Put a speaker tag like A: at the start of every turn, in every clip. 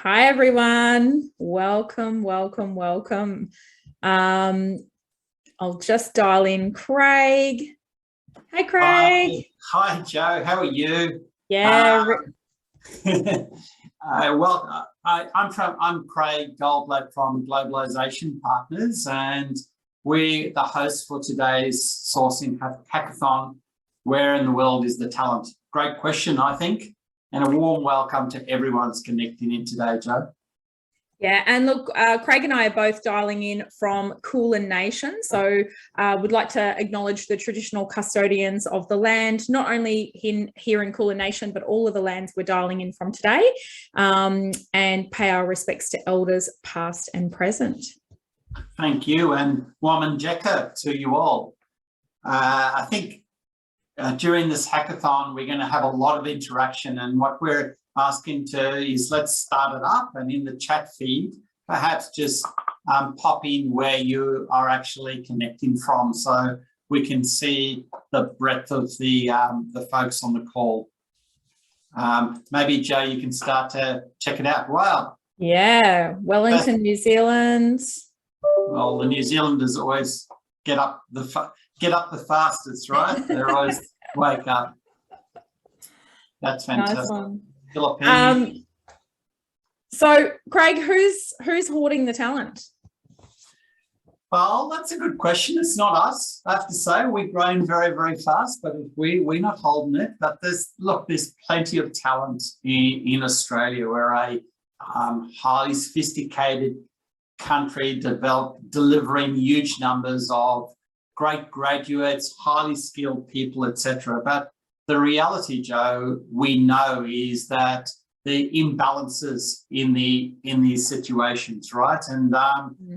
A: Hi, everyone. Welcome, welcome, welcome. I'll just dial in Craig. Hey, Craig.
B: Hi, Joe. How are you?
A: Yeah.
B: I'm Craig Goldblatt from Globalization Partners, and we're the host for today's sourcing hackathon. Where in the world is the talent? Great question, I think, and a warm welcome to everyone that's connecting in today, Joe.
A: Yeah, and look, Craig and I are both dialing in from Kulin Nation. So we'd like to acknowledge the traditional custodians of the land, not only here in Kulin Nation, but all of the lands we're dialing in from today, and pay our respects to elders past and present.
B: Thank you, and Wamanjeka to you all. I think during this hackathon, we're going to have a lot of interaction, and what we're asking to is let's start it up, and in the chat feed, perhaps just pop in where you are actually connecting from so we can see the breadth of the folks on the call. Maybe, Joe, you can start to check it out. Wow.
A: Yeah, Wellington, New Zealand.
B: Well, the New Zealanders always get up the fastest, right? They always wake up. That's fantastic.
A: Nice one.
B: Philippines.
A: So, Craig, who's hoarding the talent?
B: Well, that's a good question. It's not us, I have to say. We've grown very, very fast, but we're not holding it. But there's plenty of talent in Australia. We're a highly sophisticated country delivering huge numbers of great graduates, highly skilled people, etc. But the reality, Joe, we know is that the imbalances in these situations, right? And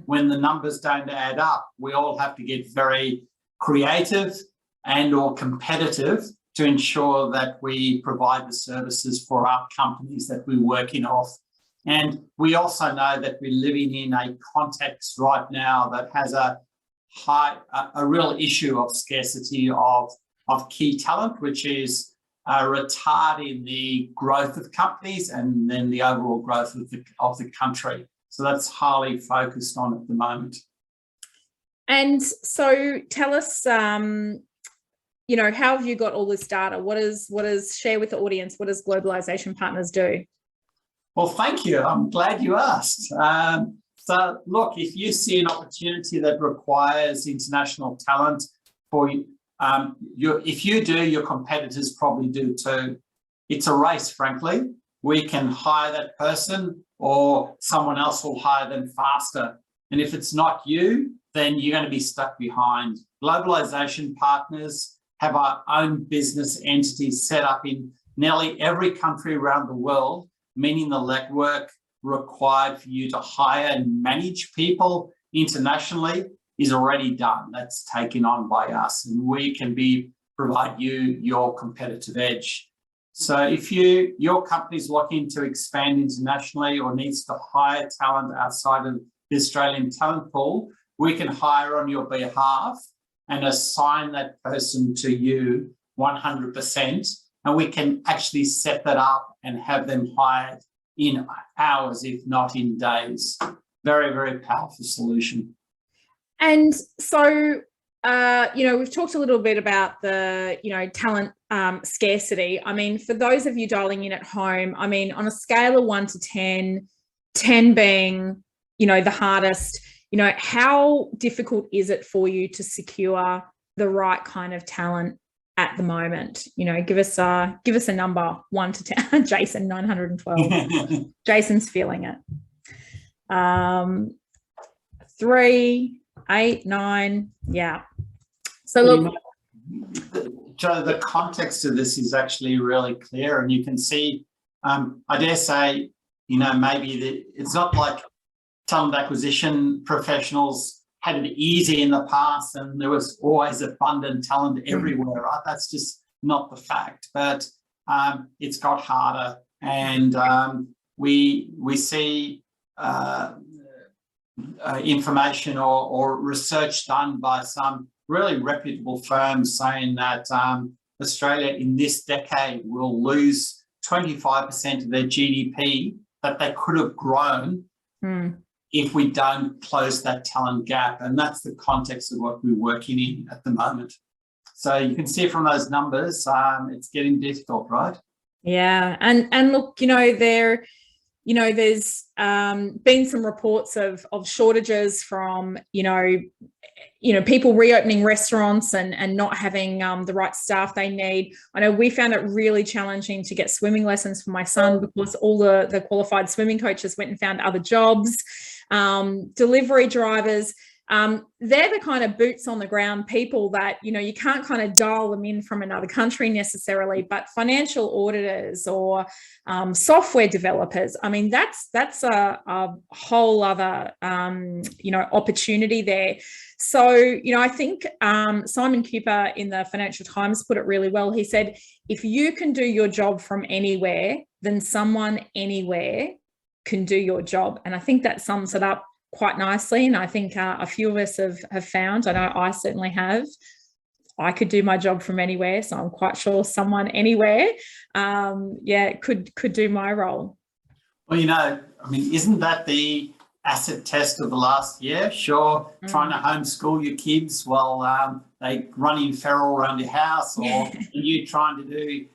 B: when the numbers don't add up, we all have to get very creative and or competitive to ensure that we provide the services for our companies that we're working off. And we also know that we're living in a context right now that has a real issue of scarcity of key talent, which is retarding the growth of companies and then the overall growth of the country. So that's highly focused on at the moment.
A: And so tell us, how have you got all this data? What is share with the audience? What does Globalization Partners do?
B: Well, thank you. I'm glad you asked. So look, if you see an opportunity that requires international talent for you, if you do, your competitors probably do too. It's a race, frankly. We can hire that person or someone else will hire them faster. And if it's not you, then you're going to be stuck behind. Globalization Partners have our own business entities set up in nearly every country around the world, meaning the legwork required for you to hire and manage people internationally is already done. That's taken on by us, and we can provide you your competitive edge. So if your company's looking to expand internationally or needs to hire talent outside of the Australian talent pool, we can hire on your behalf and assign that person to you 100%, and we can actually set that up and have them hired in hours, if not in days. Very, very powerful solution.
A: And so, we've talked a little bit about the, talent scarcity. I mean, for those of you dialing in at home, I mean, on a scale of 1 to 10, 10 being, the hardest, how difficult is it for you to secure the right kind of talent at the moment? Give us a number, 1 to 10. Jason, 912. Jason's feeling it. 3, 8, 9. Yeah. So look,
B: Joe, the context of this is actually really clear, and you can see, I dare say, maybe it's not like talent acquisition professionals had it easy in the past and there was always abundant talent everywhere, right? That's just not the fact, but it's got harder, and we see information or research done by some really reputable firms saying that Australia in this decade will lose 25% of their GDP that they could have grown if we don't close that talent gap. And that's the context of what we're working in at the moment. So you can see from those numbers, it's getting difficult, right?
A: Yeah. And look, there's been some reports of shortages from, people reopening restaurants and not having the right staff they need. I know we found it really challenging to get swimming lessons for my son because all the qualified swimming coaches went and found other jobs. Delivery drivers, they're the kind of boots on the ground people that, you can't kind of dial them in from another country necessarily, but financial auditors or software developers, I mean, that's a whole other, opportunity there. So, I think Simon Cooper in the Financial Times put it really well. He said, if you can do your job from anywhere, then someone anywhere can do your job. And I think that sums it up quite nicely. And I think a few of us have found, I know I certainly have, I could do my job from anywhere. So I'm quite sure someone anywhere, could do my role.
B: Well, isn't that the acid test of the last year? Sure, trying to homeschool your kids while they run in feral around your house, or you trying to do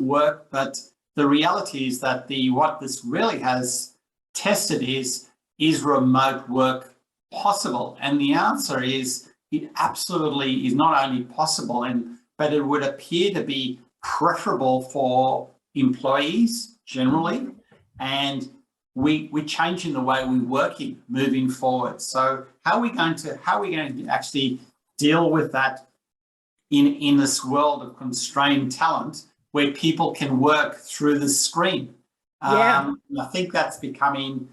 B: work. But the reality is that what this really has tested is remote work possible? And the answer is it absolutely is not only possible, but it would appear to be preferable for employees generally, and we're changing the way we're working moving forward. So how are we going to actually deal with that in this world of constrained talent where people can work through the screen? I think that's becoming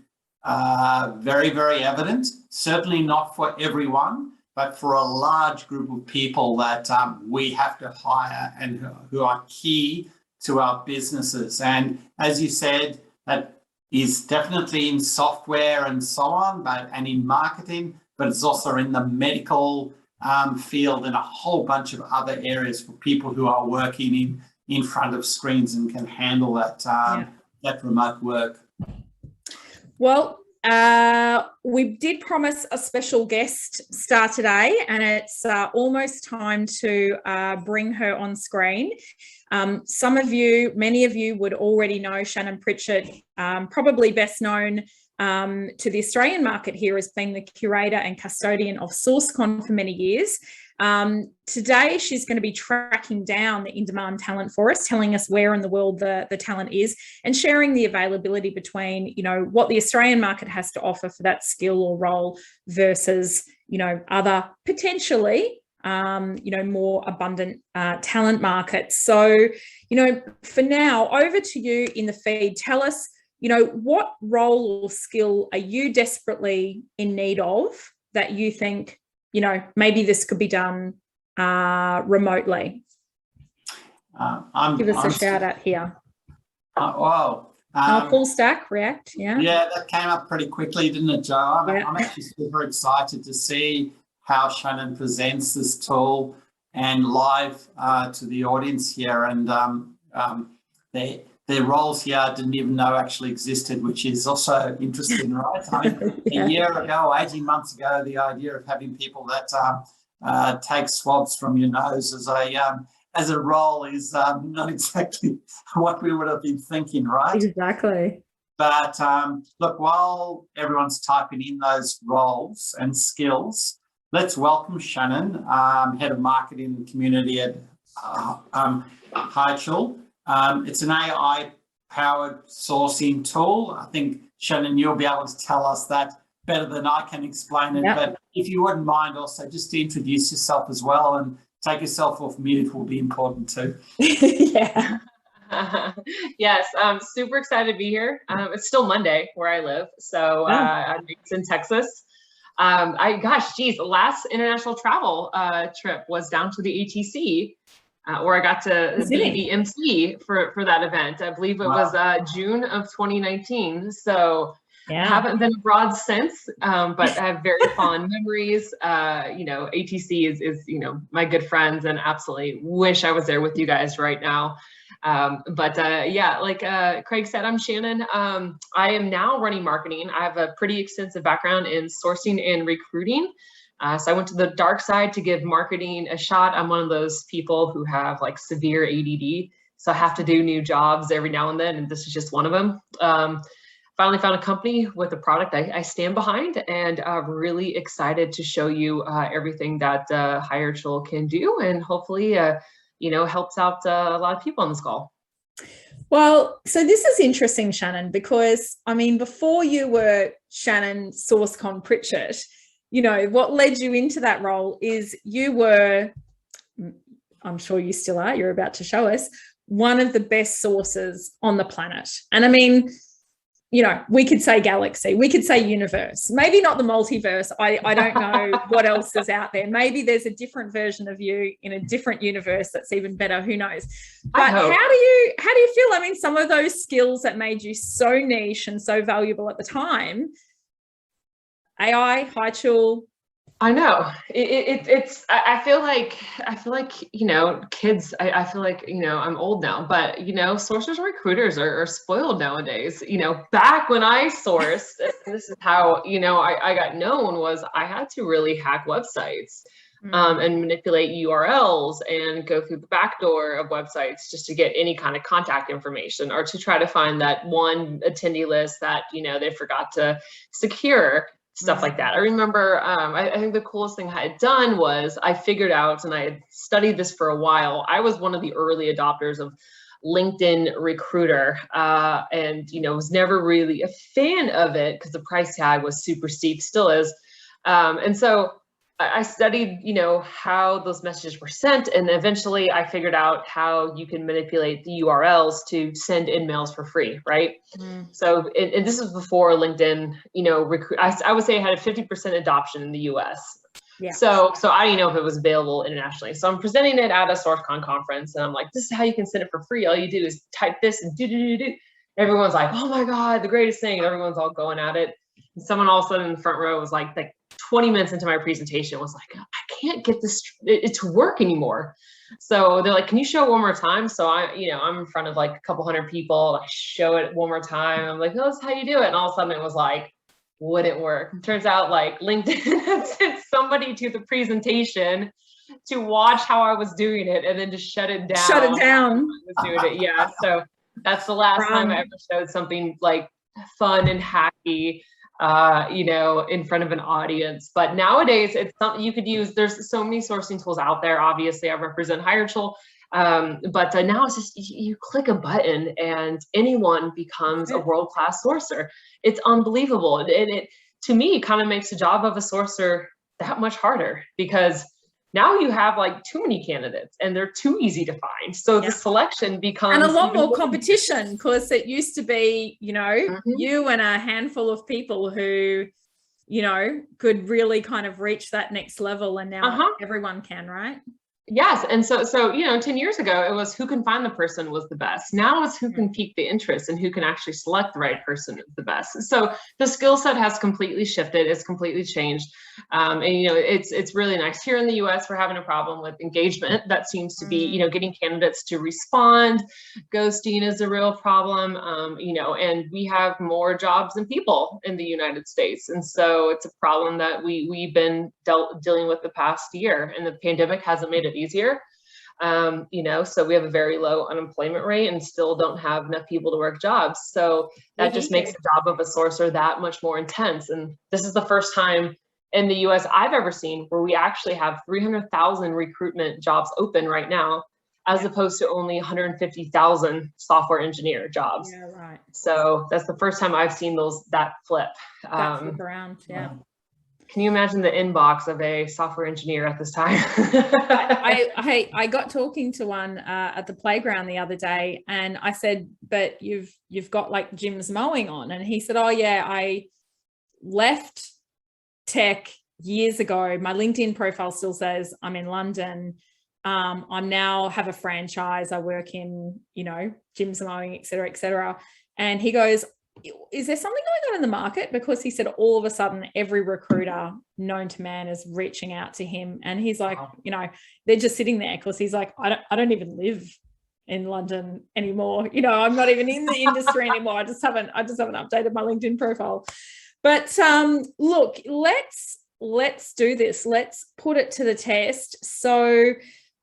B: very, very evident, certainly not for everyone, but for a large group of people that we have to hire and who are key to our businesses. And as you said, that is definitely in software and so on, and in marketing, but it's also in the medical field and a whole bunch of other areas for people who are working in front of screens and can handle that remote work.
A: Well, we did promise a special guest star today, and it's almost time to bring her on screen. Many of you would already know Shannon Pritchett, probably best known to the Australian market here as being the curator and custodian of SourceCon for many years. Today, she's going to be tracking down the in-demand talent for us, telling us where in the world the talent is, and sharing the availability between, what the Australian market has to offer for that skill or role versus, other potentially, more abundant talent markets. So, for now, over to you in the feed. Tell us, what role or skill are you desperately in need of that you think, maybe this could be done remotely? Give us a shout out here. Full stack React,
B: Yeah, that came up pretty quickly, didn't it, Joe? I'm actually super excited to see how Shannon presents this tool and live to the audience here. And their roles here I didn't even know actually existed, which is also interesting, right? A year ago, 18 months ago, the idea of having people that take swabs from your nose as a role is not exactly what we would have been thinking, right?
A: Exactly.
B: But look, while everyone's typing in those roles and skills, let's welcome Shannon, Head of Marketing and Community at Hychel. It's an AI-powered sourcing tool. I think, Shannon, you'll be able to tell us that better than I can explain it. Yep. But if you wouldn't mind also just to introduce yourself as well and take yourself off mute will be important too.
A: Yeah.
C: Yes, I'm super excited to be here. It's still Monday where I live, so I'm in Texas. The last international travel trip was down to the ATC, where I got to be the MC for that event. I believe it was June of 2019. So I haven't been abroad since, but I have very fond memories. ATC is my good friends, and absolutely wish I was there with you guys right now. Yeah, like Craig said, I'm Shannon. I am now running marketing. I have a pretty extensive background in sourcing and recruiting. So I went to the dark side to give marketing a shot. I'm one of those people who have like severe ADD. So I have to do new jobs every now and then, and this is just one of them. Finally found a company with a product I stand behind, and really excited to show you everything that Hiretual can do, and hopefully, helps out a lot of people on this call.
A: Well, so this is interesting, Shannon, because I mean, before you were Shannon SourceCon Pritchett, what led you into that role is you were, I'm sure you still are, you're about to show us, one of the best sources on the planet. And I mean, we could say galaxy, we could say universe, maybe not the multiverse. I don't know what else is out there. Maybe there's a different version of you in a different universe that's even better. Who knows? But how do you feel? I mean, some of those skills that made you so niche and so valuable at the time, AI, Hiretual.
C: I know it's, I feel like, kids, I feel like, I'm old now, but, sourcers and recruiters are spoiled nowadays. Back when I sourced, this is how, I got known, was I had to really hack websites and manipulate URLs and go through the back door of websites just to get any kind of contact information, or to try to find that one attendee list that, they forgot to secure. Stuff like that. I remember, I think the coolest thing I had done was I figured out, and I had studied this for a while, I was one of the early adopters of LinkedIn Recruiter, and, was never really a fan of it because the price tag was super steep, still is. And so I studied, how those messages were sent, and eventually I figured out how you can manipulate the URLs to send emails for free, right? So, and this is before LinkedIn, I would say it had a 50% adoption in the US. Yeah. So I didn't know if it was available internationally. So I'm presenting it at a SourceCon conference, and I'm like, this is how you can send it for free. All you do is type this and do. Everyone's like, oh my God, the greatest thing. And everyone's all going at it. And someone all of a sudden in the front row was like 20 minutes into my presentation was like, I can't get this it to work anymore. So they're like, can you show it one more time? So I'm in front of like a couple hundred people. I show it one more time. I'm like, oh, this is how you do it. And all of a sudden it was like, wouldn't work. It turns out like LinkedIn had sent somebody to the presentation to watch how I was doing it and then just shut it down.
A: Shut it down.
C: I was doing it. Yeah. So that's the last time I ever showed something like fun and hacky, in front of an audience. But nowadays it's something you could use. There's so many sourcing tools out there. Obviously I represent Hiretual, but now it's just, you click a button and anyone becomes a world-class sourcer. It's unbelievable. And it, to me, kind of makes the job of a sourcer that much harder, because now you have like too many candidates and they're too easy to find. So the selection becomes—
A: and a lot more competition, because it used to be, you and a handful of people who, could really kind of reach that next level, and now everyone can, right?
C: Yes. And so 10 years ago, it was who can find the person was the best. Now it's who can pique the interest and who can actually select the right person is the best. So the skill set has completely shifted. It's completely changed. And, it's really nice. Here in the US, we're having a problem with engagement. That seems to be, getting candidates to respond. Ghosting is a real problem, and we have more jobs than people in the United States. And so it's a problem that we've been dealing with the past year, and the pandemic hasn't made it easier. So we have a very low unemployment rate and still don't have enough people to work jobs. So that just makes the job of a sourcer that much more intense. And this is the first time in the US I've ever seen where we actually have 300,000 recruitment jobs open right now, as opposed to only 150,000 software engineer jobs.
A: Yeah, right.
C: So that's the first time I've seen that flip.
A: That flip around, yeah.
C: Can you imagine the inbox of a software engineer at this time?
A: I got talking to one at the playground the other day, and I said, but you've got like Jim's mowing on. And he said, oh yeah, I left tech years ago. My LinkedIn profile still says I'm in London. I'm now have a franchise. I work in, Jim's mowing, et cetera, et cetera. And he goes, is there something going on in the market? Because he said all of a sudden every recruiter known to man is reaching out to him, and he's like, they're just sitting there, because he's like, I don't even live in London anymore. You know, I'm not even in the industry anymore. I just haven't updated my LinkedIn profile. But look, let's do this. Let's put it to the test. So,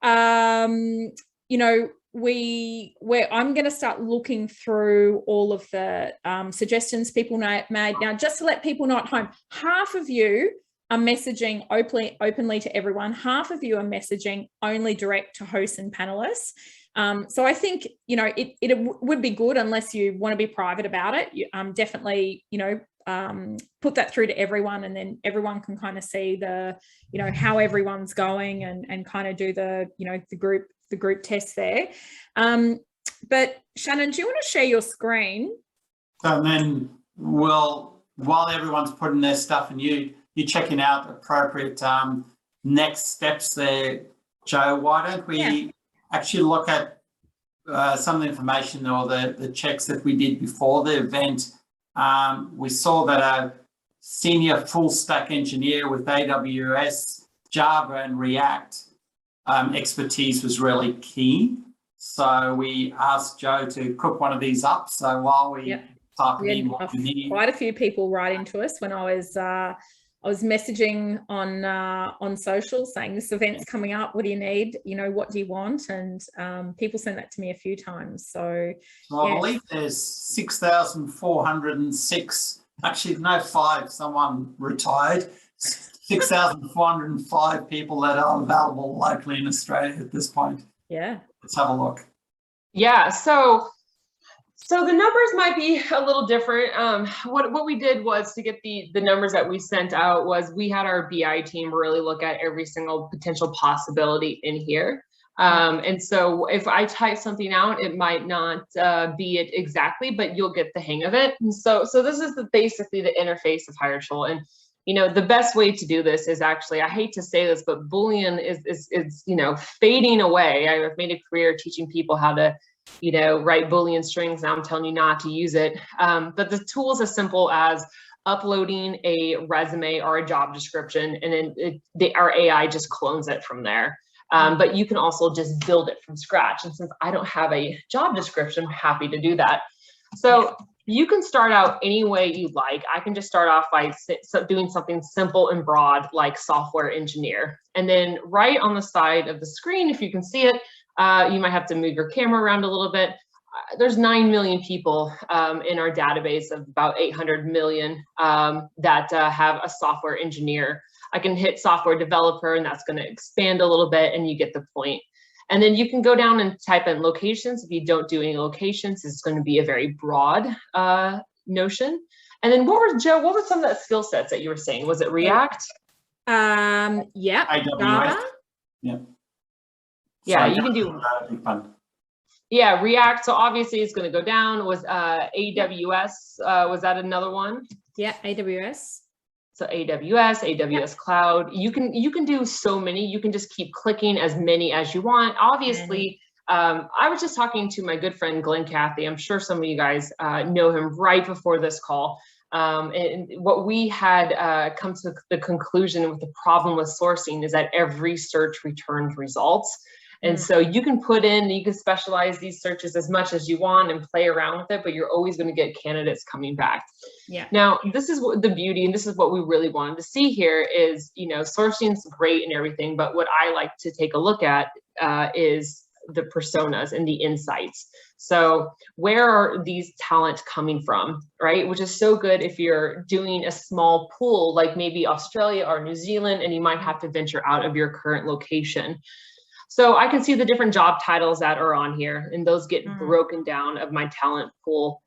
A: you know, I'm going to start looking through all of the suggestions people made. Now, just to let people know at home, half of you are messaging openly to everyone. Half of you are messaging only direct to hosts and panelists. So I think, you know, it would be good, unless you want to be private about it. You, definitely, you know, put that through to everyone, and then everyone can kind of see the, you know, how everyone's going, and kind of do the, you know, the group test there. But Shannon, do you want to share your screen?
B: And then while everyone's putting their stuff and you're checking out appropriate next steps there, Joe, why don't we actually look at some of the information or the checks that we did before the event. We saw that a senior full stack engineer with AWS, Java and React expertise was really key. So we asked Joe to cook one of these up. So while we type in what we need.
A: Quite a few people write into us when I was messaging on social saying this event's coming up. What do you need? You know, what do you want? And people send that to me a few times. So
B: I believe there's 6,406. Actually, no, 5. Someone retired. 6,405 people that are available locally in Australia at this point.
A: Yeah.
B: Let's have a look.
C: Yeah. So the numbers might be a little different. What we did was, to get the numbers that we sent out, was we had our BI team really look at every single potential possibility in here. And so if I type something out, it might not be it exactly, but you'll get the hang of it. And so this is basically the interface of HireTool. And you know, the best way to do this is actually, I hate to say this, but Boolean is you know, fading away. I've made a career teaching people how to, you know, write Boolean strings. Now I'm telling you not to use it. But the tool is as simple as uploading a resume or a job description, and then our AI just clones it from there. But you can also just build it from scratch. And since I don't have a job description, I'm happy to do that. So you can start out any way you like. I can just start off by doing something simple and broad, like software engineer. And then right on the side of the screen, if you can see it, you might have to move your camera around a little bit. There's 9 million people in our database of about 800 million that have a software engineer. I can hit software developer, and that's going to expand a little bit, and you get the point. And then you can go down and type in locations. If you don't do any locations, it's going to be a very broad notion. And then what were some of the skill sets that you were saying? Was it React?
A: Yeah.
B: AWS. Yeah.
C: Yeah, you can do. Yeah, React. So obviously it's going to go down. Was AWS? Was that another one?
A: Yeah, AWS.
C: So AWS Cloud. You can do so many. You can just keep clicking as many as you want. Obviously, I was just talking to my good friend Glenn Cathy. I'm sure some of you guys know him right before this call. And what we had come to the conclusion with the problem with sourcing is that every search returns results. And so you can you can specialize these searches as much as you want and play around with it, but you're always going to get candidates coming back.
A: Yeah.
C: Now, this is what the beauty, and this is what we really wanted to see here is, you know, sourcing's great and everything, but what I like to take a look at is the personas and the insights. So where are these talent coming from, right? Which is so good if you're doing a small pool, like maybe Australia or New Zealand, and you might have to venture out of your current location. So I can see the different job titles that are on here, and those get broken down of my talent pool.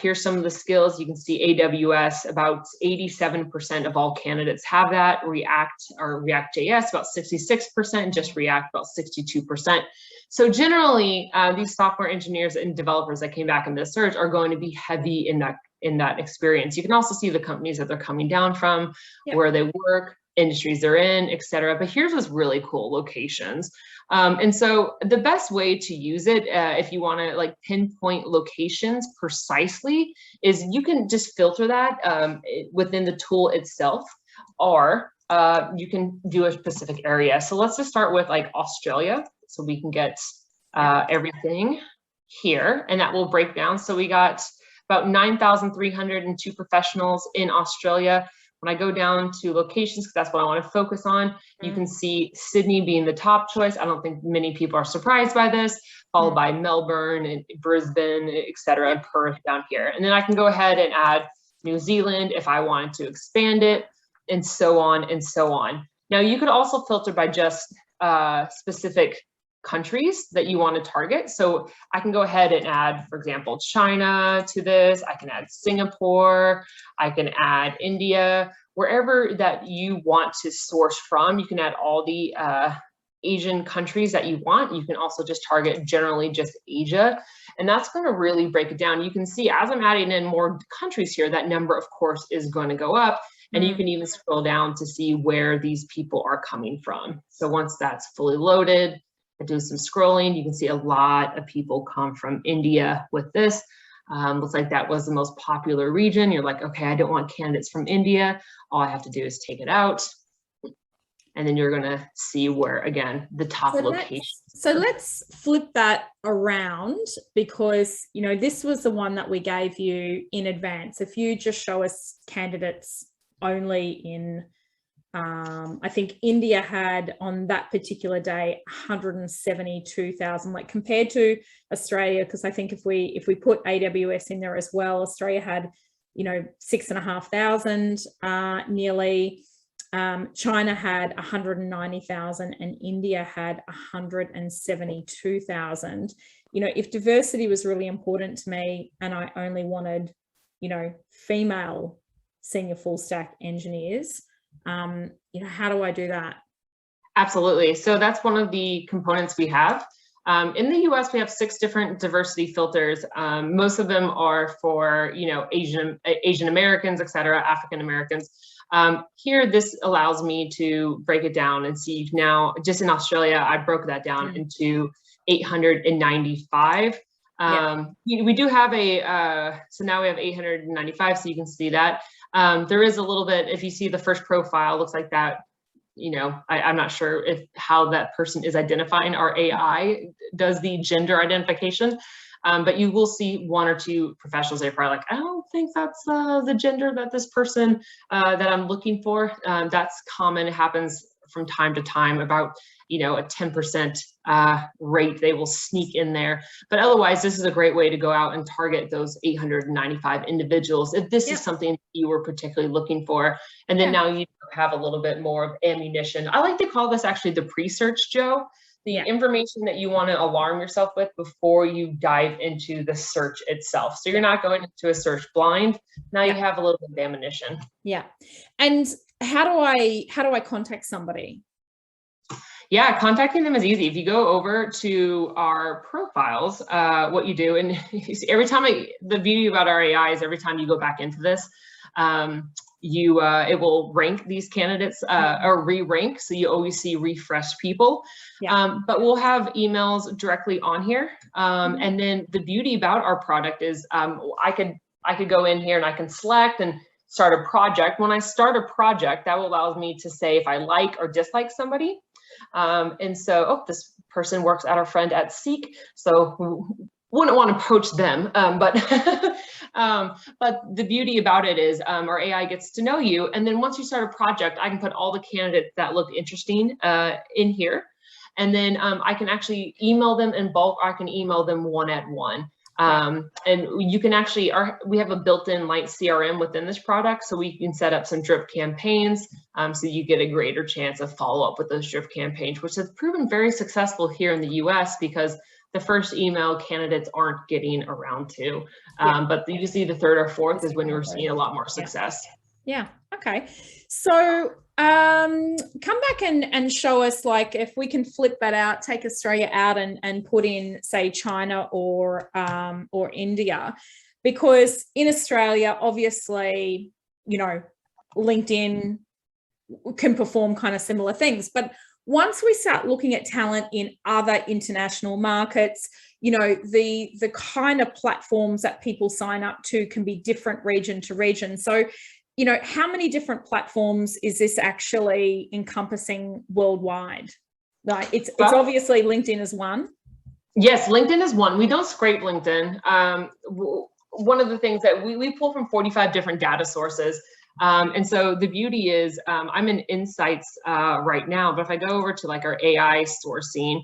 C: Here's some of the skills. You can see AWS, about 87% of all candidates have that. React or React.js, about 66%, just React, about 62%. So generally, these software engineers and developers that came back in this search are going to be heavy in that experience. You can also see the companies that they're coming down from, where they work, industries they're in, et cetera. But here's what's really cool, locations. And so the best way to use it, if you want to like pinpoint locations precisely, is you can just filter that within the tool itself, or you can do a specific area. So let's just start with like Australia, so we can get everything here, and that will break down. So we got about 9,302 professionals in Australia. When I go down to locations, because that's what I want to focus on, you can see Sydney being the top choice. I don't think many people are surprised by this, followed by Melbourne and Brisbane, etc., and Perth down here. And then I can go ahead and add New Zealand if I wanted to expand it, and so on and so on. Now, you could also filter by just specific countries that you want to target. So I can go ahead and add, for example, China to this. I can add Singapore. I can add India. Wherever that you want to source from, you can add all the Asian countries that you want. You can also just target generally just Asia. And that's going to really break it down. You can see as I'm adding in more countries here, that number, of course, is going to go up. And you can even scroll down to see where these people are coming from. So once that's fully loaded, I do some scrolling, you can see a lot of people come from India with this. Looks like that was the most popular region. You're like, okay, I don't want candidates from India. All I have to do is take it out. And then you're gonna see where, again, the top locations.
A: So let's flip that around, because, you know, this was the one that we gave you in advance. If you just show us candidates only in, I think India had on that particular day 172,000, like compared to Australia, because I think if we put AWS in there as well, Australia had, you know, 6,500 nearly. China had 190,000 and India had 172,000. You know, if diversity was really important to me and I only wanted, you know, female senior full stack engineers, you know, how do I do that?
C: Absolutely. So that's one of the components we have. In the US, we have 6 different diversity filters. Most of them are for, you know, Asian Americans, et cetera, African Americans. Here, this allows me to break it down and see now, just in Australia, I broke that down into 895. We do have so now we have 895, so you can see that. There is a little bit, if you see the first profile, looks like that, you know, I'm not sure how that person is identifying. Our AI does the gender identification, but you will see 1 or 2 professionals that are probably like, I don't think that's the gender that this person that I'm looking for. That's common. It happens from time to time, about, you know, a 10% rate they will sneak in there. But otherwise, this is a great way to go out and target those 895 individuals if this is something you were particularly looking for. And then now you have a little bit more of ammunition. I like to call this actually the pre-search, Joe. The information that you want to alarm yourself with before you dive into the search itself. So you're not going into a search blind. Now you have a little bit of ammunition. Yeah.
A: And how do I contact somebody?
C: Yeah, contacting them is easy. If you go over to our profiles, what you do, and you see every time the beauty about our AI is every time you go back into this, it will rank these candidates or re-rank, so you always see refreshed people. But we'll have emails directly on here, and then the beauty about our product is I could go in here and I can select and start a project. When I start a project, that will allow me to say if I like or dislike somebody. And so, this person works at our friend at Seek, so wouldn't want to poach them, but the beauty about it is our AI gets to know you, and then once you start a project, I can put all the candidates that look interesting in here, and then I can actually email them in bulk, or I can email them one-at-one. And you can actually, we have a built-in light CRM within this product, so we can set up some drip campaigns, so you get a greater chance of follow-up with those drip campaigns, which has proven very successful here in the US because the first email candidates aren't getting around to, but usually the 3rd or 4th is when we're seeing a lot more success.
A: Yeah. Okay. So come back and show us, like, if we can flip that out, take Australia out and put in, say, China or India, because in Australia, obviously, you know, LinkedIn can perform kind of similar things, but once we start looking at talent in other international markets, you know, the kind of platforms that people sign up to can be different region to region. So, you know, how many different platforms is this actually encompassing worldwide? Like, it's obviously LinkedIn is one.
C: Yes, LinkedIn is one. We don't scrape LinkedIn. One of the things that we pull from 45 different data sources. And so the beauty is I'm in insights right now, but if I go over to like our AI sourcing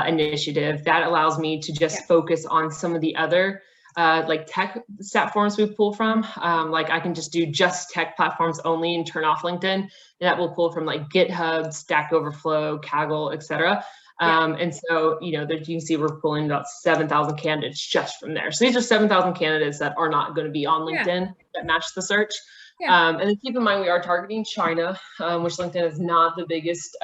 C: initiative, that allows me to just focus on some of the other like tech platforms we pull from. Like I can just do just tech platforms only and turn off LinkedIn. And that will pull from like GitHub, Stack Overflow, Kaggle, etc. And so, you know, there, you can see we're pulling about 7,000 candidates just from there. So these are 7,000 candidates that are not going to be on LinkedIn that match the search. And then keep in mind, we are targeting China, which LinkedIn is not the biggest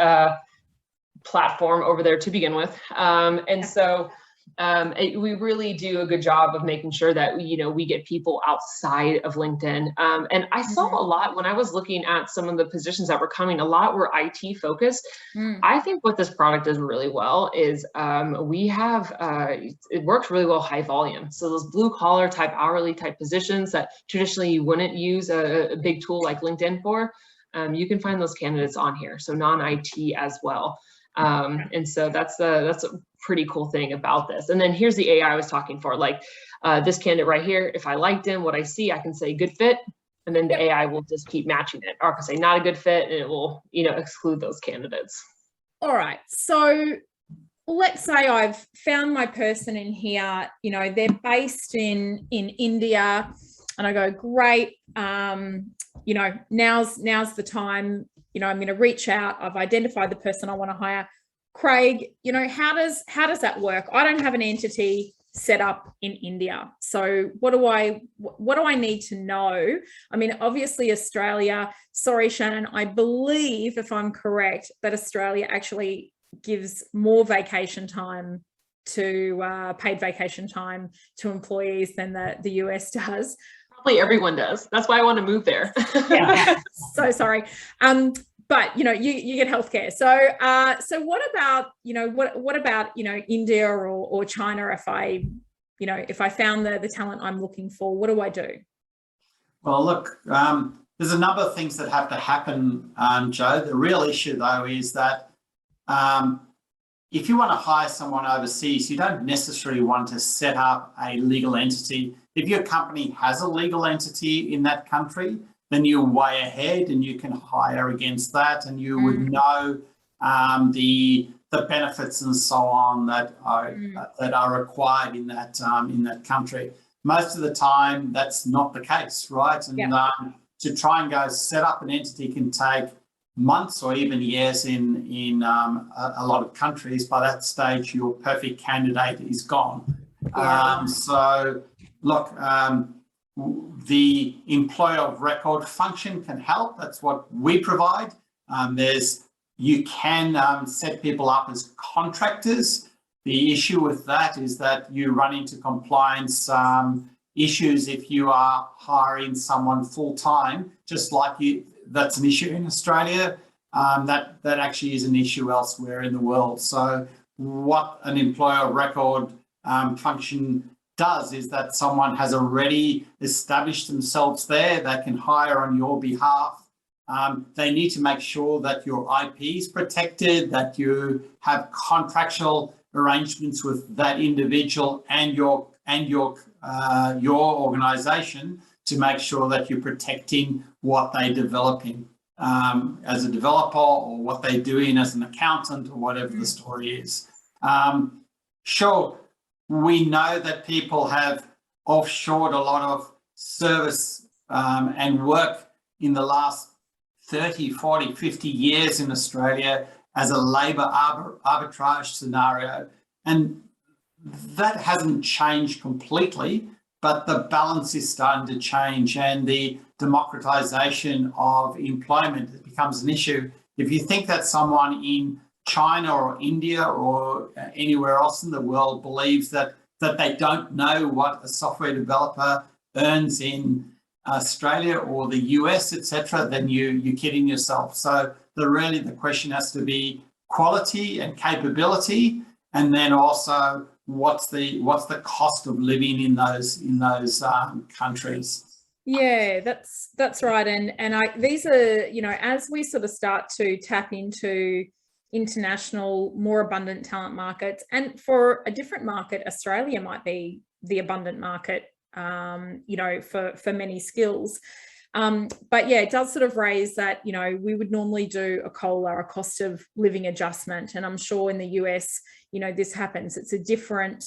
C: platform over there to begin with. And so we really do a good job of making sure that, you know, we get people outside of LinkedIn. And I saw a lot when I was looking at some of the positions that were coming, a lot were IT focused. I think what this product does really well is we have, it works really well high volume. So those blue collar type, hourly type positions that traditionally you wouldn't use a big tool like LinkedIn for, you can find those candidates on here. So non-IT as well. And so that's a pretty cool thing about this. And then here's the AI I was talking for, like this candidate right here. If I liked him, what I see, I can say good fit, and then the AI will just keep matching it. Or I can say not a good fit, and it will, you know, exclude those candidates.
A: All right. So let's say I've found my person in here, you know, they're based in India, and I go, great. You know, now's the time. You know, I'm going to reach out. I've identified the person I want to hire. Craig, you know, how does that work? I don't have an entity set up in India. So what do I need to know? I mean, obviously Australia, sorry, Shannon, I believe, if I'm correct, that Australia actually gives more vacation time to paid vacation time to employees than the US does.
C: Probably everyone does. That's why I want to move there.
A: Yeah. So sorry. But you know, you get healthcare. So what about, you know, what about, you know, India or China? If I found the talent I'm looking for, what do I do?
B: Well, look, there's a number of things that have to happen, Joe. The real issue though is that if you want to hire someone overseas, you don't necessarily want to set up a legal entity. If your company has a legal entity in that country, then you're way ahead and you can hire against that, and you would know the benefits and so on that are required in that country. Most of the time, that's not the case, right? And to try and go set up an entity can take months or even years in a lot of countries. By that stage, your perfect candidate is gone. So look, the employer of record function can help. That's what we provide. You can set people up as contractors. The issue with that is that you run into compliance issues if you are hiring someone full-time, just like that's an issue in Australia. That actually is an issue elsewhere in the world. So what an employer of record function does is that someone has already established themselves there. They can hire on your behalf. They need to make sure that your IP is protected, that you have contractual arrangements with that individual and your organisation to make sure that you're protecting what they're developing as a developer, or what they're doing as an accountant, or whatever the story is. Sure, we know that people have offshored a lot of service and work in the last 30, 40, 50 years in Australia as a labour arbitrage scenario. And that hasn't changed completely, but the balance is starting to change, and the democratisation of employment becomes an issue. If you think that someone in China or India or anywhere else in the world believes that they don't know what a software developer earns in Australia or the US, etc., then you're kidding yourself. So the question has to be quality and capability, and then also what's the cost of living in those countries.
A: Yeah, that's right. And these are, you know, as we sort of start to tap into international, more abundant talent markets. And for a different market, Australia might be the abundant market, you know, for many skills. But yeah, it does sort of raise that, you know, we would normally do a COLA, a cost of living adjustment. And I'm sure in the US, you know, this happens. It's a different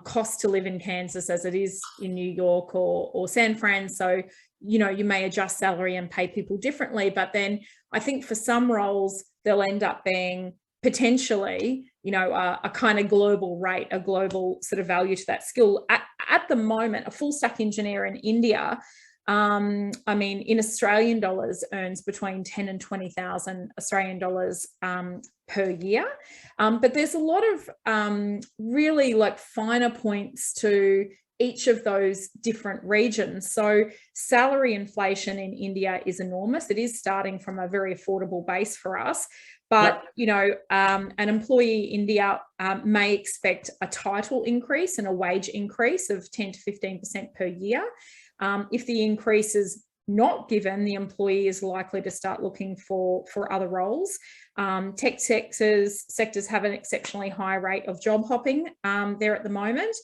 A: cost to live in Kansas as it is in New York or San Fran. So, you know, you may adjust salary and pay people differently. But then I think for some roles, they'll end up being potentially, you know, a kind of global rate, a global sort of value to that skill. At the moment, a full stack engineer in India, I mean, in Australian dollars, earns between 10 and 20,000 Australian dollars per year. But there's a lot of really like finer points to each of those different regions. So salary inflation in India is enormous. It is starting from a very affordable base for us. But, you know, an employee in India may expect a title increase and a wage increase of 10 to 15% per year. If the increase is not given, the employee is likely to start looking for other roles. Tech sectors have an exceptionally high rate of job hopping there at the moment.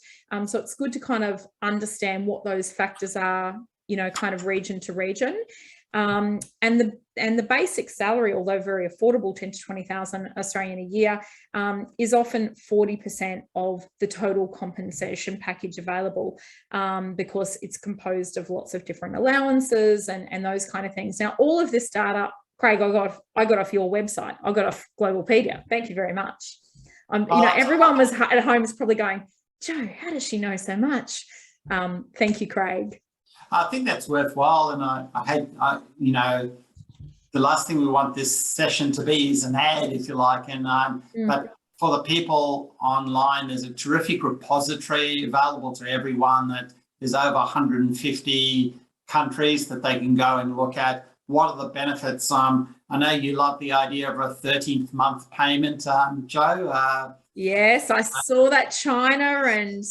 A: So it's good to kind of understand what those factors are, you know, kind of region to region. And the basic salary, although very affordable, 10 to 20,000 Australian a year, is often 40% of the total compensation package available, because it's composed of lots of different allowances and those kind of things. Now, all of this data, Craig, I got off your website. I got off Globalpedia. Thank you very much. You know, everyone was at home is probably going, Jo, how does she know so much? Thank you, Craig.
B: I think that's worthwhile, and I you know, the last thing we want this session to be is an ad, if you like, and but for the people online, there's a terrific repository available to everyone that is over 150 countries that they can go and look at. What are the benefits? I know you love the idea of a 13th month payment, Jo.
A: Yes, I saw that China and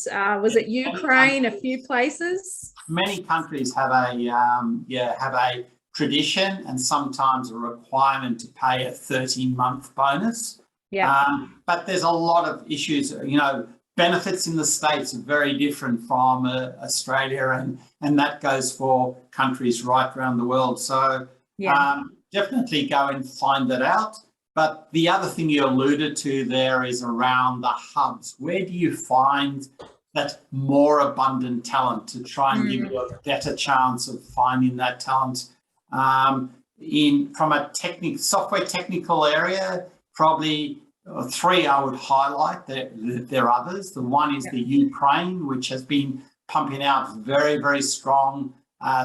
A: was it Ukraine, a few places?
B: Many countries have a tradition and sometimes a requirement to pay a 13-month bonus.
A: Yeah.
B: But there's a lot of issues. You know, benefits in the States are very different from Australia, and that goes for countries right around the world. So definitely go and find that out. But the other thing you alluded to there is around the hubs. Where do you find that more abundant talent to try and give you a better chance of finding that talent? From a software technical area, probably three I would highlight. There are others. The one is the Ukraine, which has been pumping out very, very strong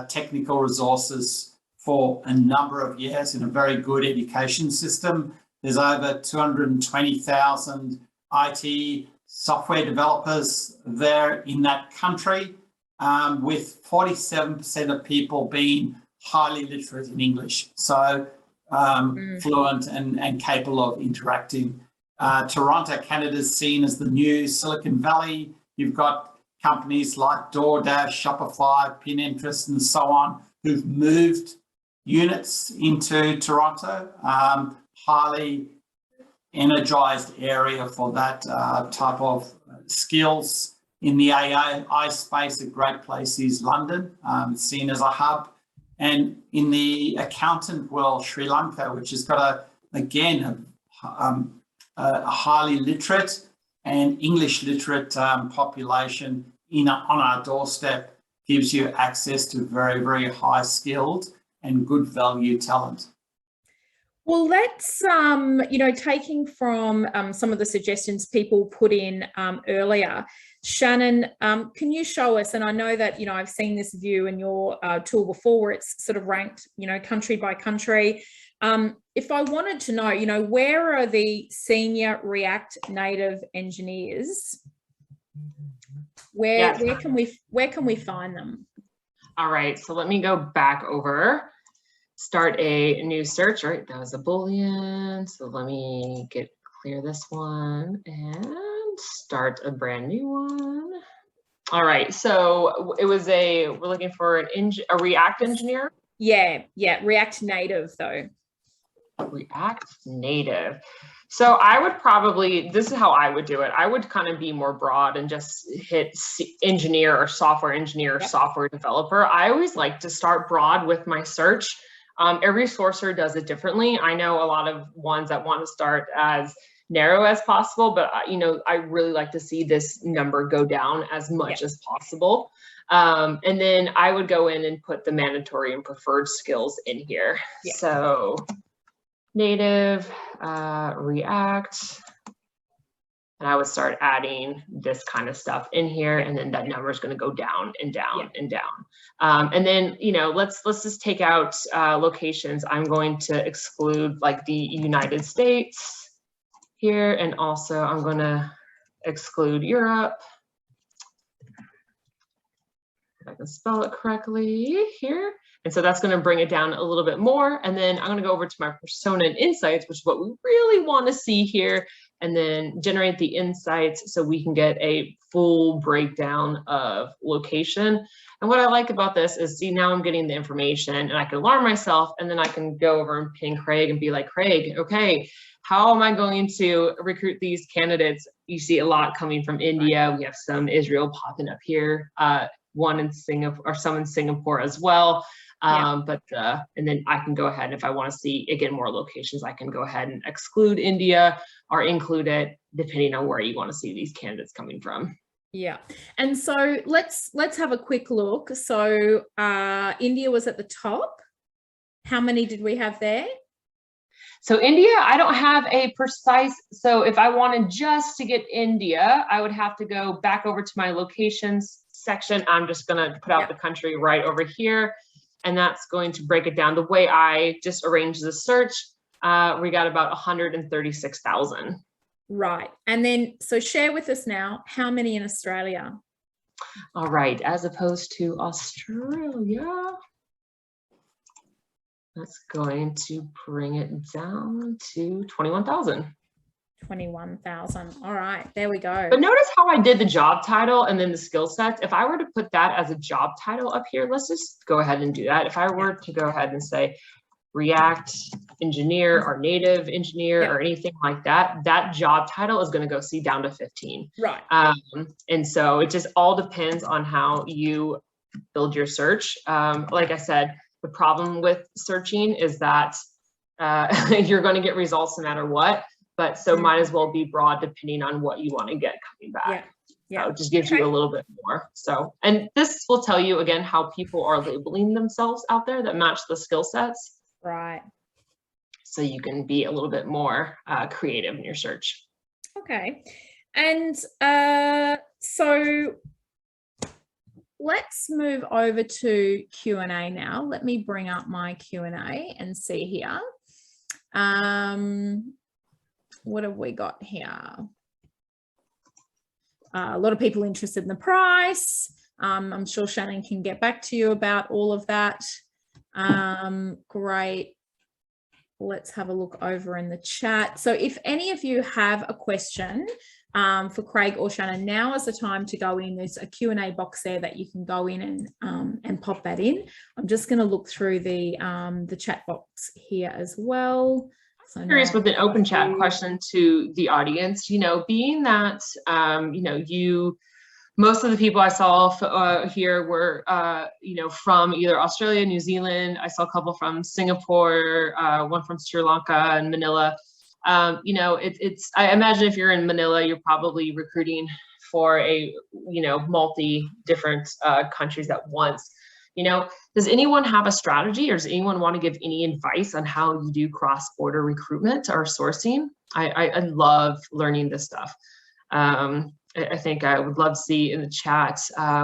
B: technical resources for a number of years in a very good education system. There's over 220,000 IT software developers there in that country, with 47% of people being highly literate in English, so fluent and capable of interacting. Toronto, Canada is seen as the new Silicon Valley. You've got companies like DoorDash, Shopify, Pinterest, and so on, who've moved units into Toronto. Highly energized area for that type of skills. In the AI space, a great place is London, seen as a hub. And in the accountant world, Sri Lanka, which has got a highly literate and English literate population on our doorstep, gives you access to very, very high skilled and good value talent.
A: Well, let's, you know, taking from some of the suggestions people put in earlier, Shannon, can you show us, and I know that, you know, I've seen this view in your tool before where it's sort of ranked, you know, country by country. If I wanted to know, you know, where are the senior React Native engineers? Where can we find them?
C: All right, so let me go back over. Start a new search. All right, that was a Boolean. So let me clear this one and start a brand new one. All right, so we're looking for a React engineer.
A: Yeah, React Native though.
C: React Native. So I would probably, this is how I would do it. I would kind of be more broad and just hit engineer or software engineer or software developer. I always like to start broad with my search. Every sourcer does it differently. I know a lot of ones that want to start as narrow as possible, but I really like to see this number go down as much as possible. And then I would go in and put the mandatory and preferred skills in here. So native, React, and I would start adding this kind of stuff in here, and then that number is going to go down and down and down. And then, let's just take out locations. I'm going to exclude like the United States here, and also I'm going to exclude Europe. If I can spell it correctly here. And so that's going to bring it down a little bit more. And then I'm going to go over to my persona and insights, which is what we really want to see here, and then generate the insights so we can get a full breakdown of location. And what I like about this is, see, now I'm getting the information and I can alarm myself, and then I can go over and ping Craig and be like, Craig, okay, how am I going to recruit these candidates? You see a lot coming from India. We have some Israel popping up here, one in Singapore, or some in Singapore as well. And then I can go ahead, and if I want to see again more locations, I can go ahead and exclude India or include it depending on where you want to see these candidates coming from.
A: Yeah, and so let's have a quick look. So India was at the top. How many did we have there?
C: So India, I don't have a precise, so if I wanted just to get India, I would have to go back over to my locations section. I'm just going to put out the country right over here, and that's going to break it down. The way I just arranged the search, we got about 136,000.
A: Right. And then, so share with us now, how many in Australia?
C: All right. As opposed to Australia, that's going to bring it down to 21,000.
A: 21,000. All right, there we go.
C: But notice how I did the job title and then the skill sets. If I were to put that as a job title up here, let's just go ahead and do that. If I were to go ahead and say React engineer or native engineer or anything like that, that job title is going to go down to 15.
A: Right.
C: And so it just all depends on how you build your search. Like I said, the problem with searching is that you're going to get results no matter what. But so might as well be broad depending on what you want to get coming back. Yeah. So it just gives you a little bit more. So, and this will tell you again how people are labeling themselves out there that match the skill sets.
A: Right.
C: So you can be a little bit more creative in your search.
A: Okay. And so let's move over to Q&A now. Let me bring up my Q&A and see here. What have we got here? A lot of people interested in the price. I'm sure Shannon can get back to you about all of that. Great. Let's have a look over in the chat. So if any of you have a question for Craig or Shannon, now is the time to go in. There's a Q&A box there that you can go in and pop that in. I'm just going to look through the chat box here as well. So
C: curious with an open chat question to the audience, being that, most of the people I saw here were, from either Australia, New Zealand. I saw a couple from Singapore, one from Sri Lanka and Manila. I imagine if you're in Manila, you're probably recruiting for a, multi different countries at once. Does anyone have a strategy, or does anyone want to give any advice on how you do cross-border recruitment or sourcing? I love learning this stuff. I think I would love to see in the chat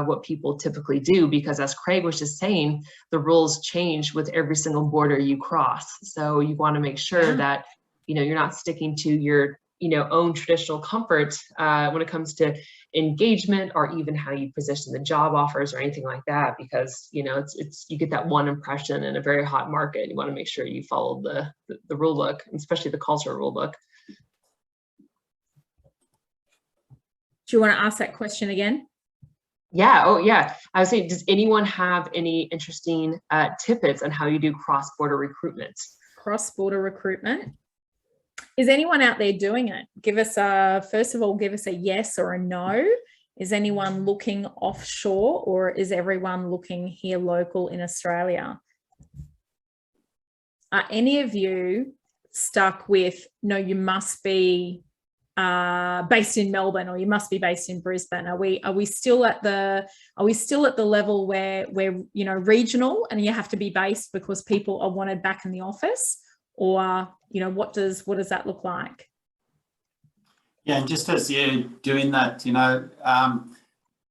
C: what people typically do, because as Craig was just saying, the rules change with every single border you cross. So you want to make sure that, you're not sticking to your, own traditional comfort when it comes to engagement, or even how you position the job offers or anything like that, because, you get that one impression in a very hot market. You want to make sure you follow the rule book, especially the cultural rule book.
A: Do you want to ask that question again?
C: Yeah. Oh, yeah. I would say, does anyone have any interesting tidbits on how you do cross-border recruitment?
A: Cross-border recruitment? Is anyone out there doing it? Give us first of all, give us a yes or a no. Is anyone looking offshore, or is everyone looking here local in Australia? Are any of you stuck with, no, you must be based in Melbourne, or you must be based in Brisbane? Are we still at the level where we're, you know, regional and you have to be based because people are wanted back in the office? Or, you know, what does that look like?
B: Yeah, and just as you're doing that, you know,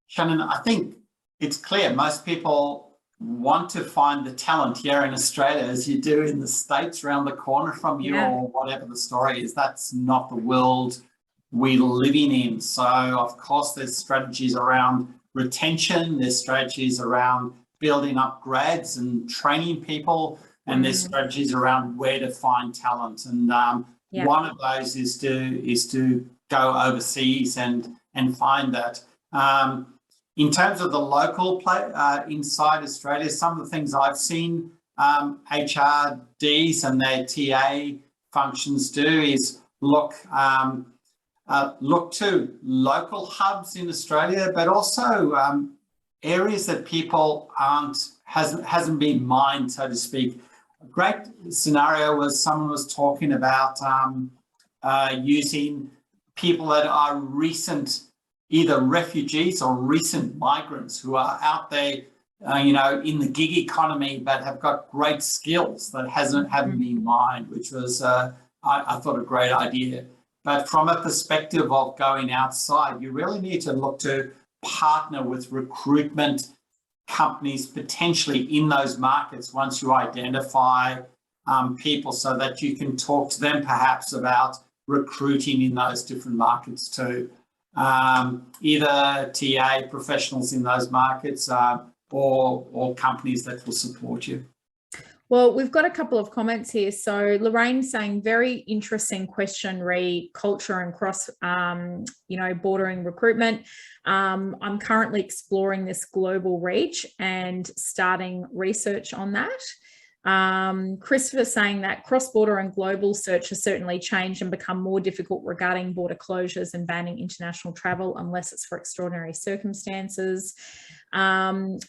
B: Shannon, I think it's clear most people want to find the talent here in Australia as you do in the States around the corner from you, or whatever the story is. That's not the world we're living in. So, of course, there's strategies around retention, there's strategies around building up grads and training people, and there's strategies around where to find talent. And one of those is to go overseas and find that. In terms of the local play inside Australia, some of the things I've seen HRDs and their TA functions do is look to local hubs in Australia, but also areas that people hasn't been mined, so to speak. A great scenario was someone was talking about using people that are recent, either refugees or recent migrants who are out there, you know, in the gig economy, but have got great skills that haven't been mined, which was, I thought, a great idea. But from a perspective of going outside, you really need to look to partner with recruitment companies potentially in those markets once you identify people, so that you can talk to them perhaps about recruiting in those different markets too. Either TA professionals in those markets or companies that will support you.
A: Well, we've got a couple of comments here. So Lorraine saying, very interesting question, re culture and cross, you know, bordering recruitment. I'm currently exploring this global reach and starting research on that. Christopher saying that cross-border and global search has certainly changed and become more difficult regarding border closures and banning international travel unless it's for extraordinary circumstances. And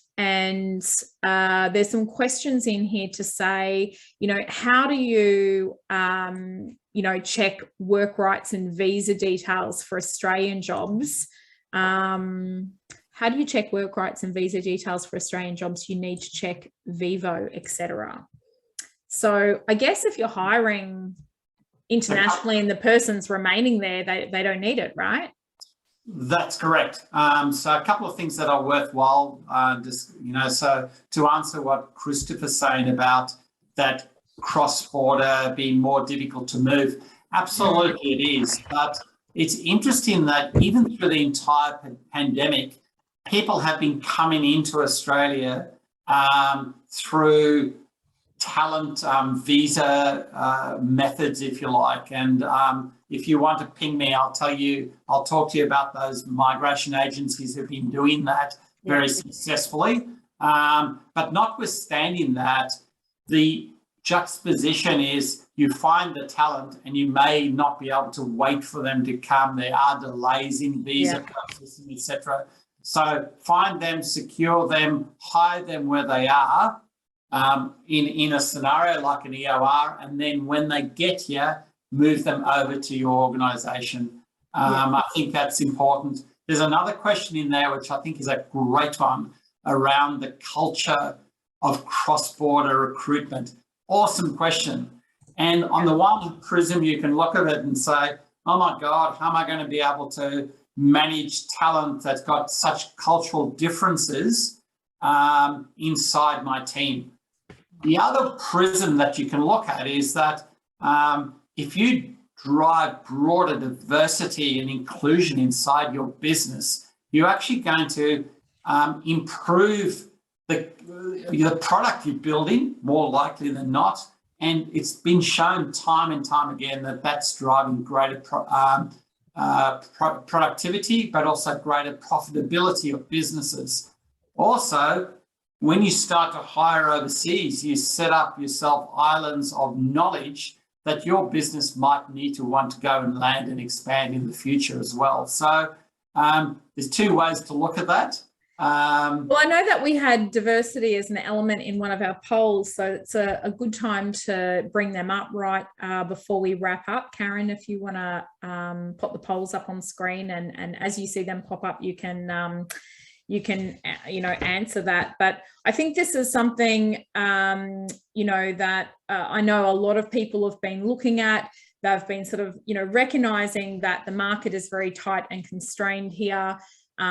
A: there's some questions in here to say, you know, how do you, you know, check work rights and visa details for Australian jobs? How do you check work rights and visa details for Australian jobs? You need to check Vivo, etc. So I guess if you're hiring internationally and the person's remaining there, they don't need it, right?
B: That's correct. So a couple of things that are worthwhile, just, you know, so to answer what Christopher's saying about that cross-border being more difficult to move, absolutely it is. But it's interesting that even through the entire pandemic, people have been coming into Australia through talent visa methods, if you like. And if you want to ping me, I'll talk to you about those migration agencies who've been doing that very successfully. But notwithstanding that, the juxtaposition is you find the talent and you may not be able to wait for them to come. There are delays in visa processing, etc. So find them, secure them, hire them where they are in a scenario like an EOR, and then when they get here, move them over to your organisation. I think that's important. There's another question in there which I think is a great one around the culture of cross-border recruitment. Awesome question. And on the one prism, you can look at it and say, oh my God, how am I going to be able to manage talent that's got such cultural differences inside my team? The other prism that you can look at is that if you drive broader diversity and inclusion inside your business, you're actually going to improve the product you're building, more likely than not. And it's been shown time and time again that that's driving greater productivity, but also greater profitability of businesses. Also, when you start to hire overseas, you set up yourself islands of knowledge that your business might need to want to go and land and expand in the future as well. So there's two ways to look at that.
A: Well, I know that we had diversity as an element in one of our polls, so it's a good time to bring them up right before we wrap up. Karen, if you want to pop the polls up on screen, and as you see them pop up, you can answer that. But I think this is something that I know a lot of people have been looking at. They've been sort of recognizing that the market is very tight and constrained here. We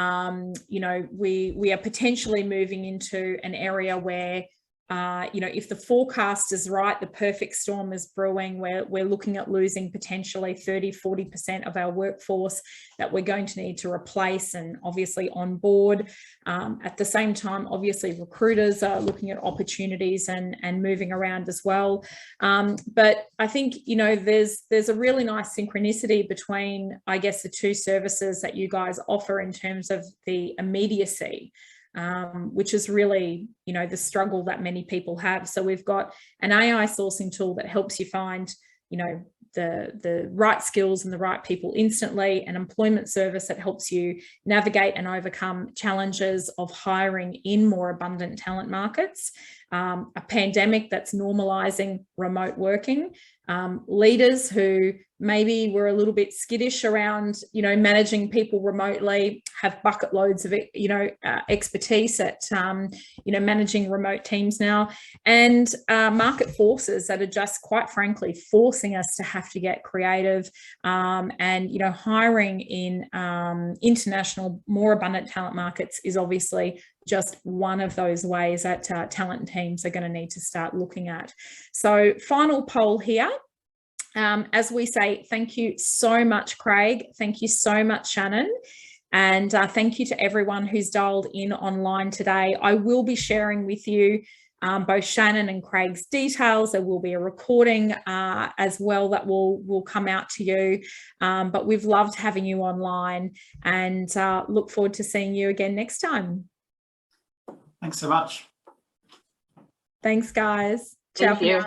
A: are potentially moving into an area where if the forecast is right, the perfect storm is brewing. We're looking at losing potentially 30-40% of our workforce that we're going to need to replace and obviously onboard. At the same time, obviously recruiters are looking at opportunities and moving around as well. But I think there's a really nice synchronicity between, I guess, the two services that you guys offer in terms of the immediacy. Which is really, the struggle that many people have. So we've got an AI sourcing tool that helps you find, the right skills and the right people instantly, an employment service that helps you navigate and overcome challenges of hiring in more abundant talent markets, a pandemic that's normalizing remote working, leaders who maybe were a little bit skittish around, managing people remotely, have bucket loads of, expertise at, managing remote teams now, and market forces that are just, quite frankly, forcing us to have to get creative, and, hiring in international, more abundant talent markets is obviously just one of those ways that talent teams are going to need to start looking at. So final poll here. As we say, thank you so much, Craig. Thank you so much, Shannon. And thank you to everyone who's dialed in online today. I will be sharing with you both Shannon and Craig's details. There will be a recording as well that will come out to you. But we've loved having you online, and look forward to seeing you again next time.
B: Thanks so much.
A: Thanks, guys.
C: Thank
A: Ciao.
C: you.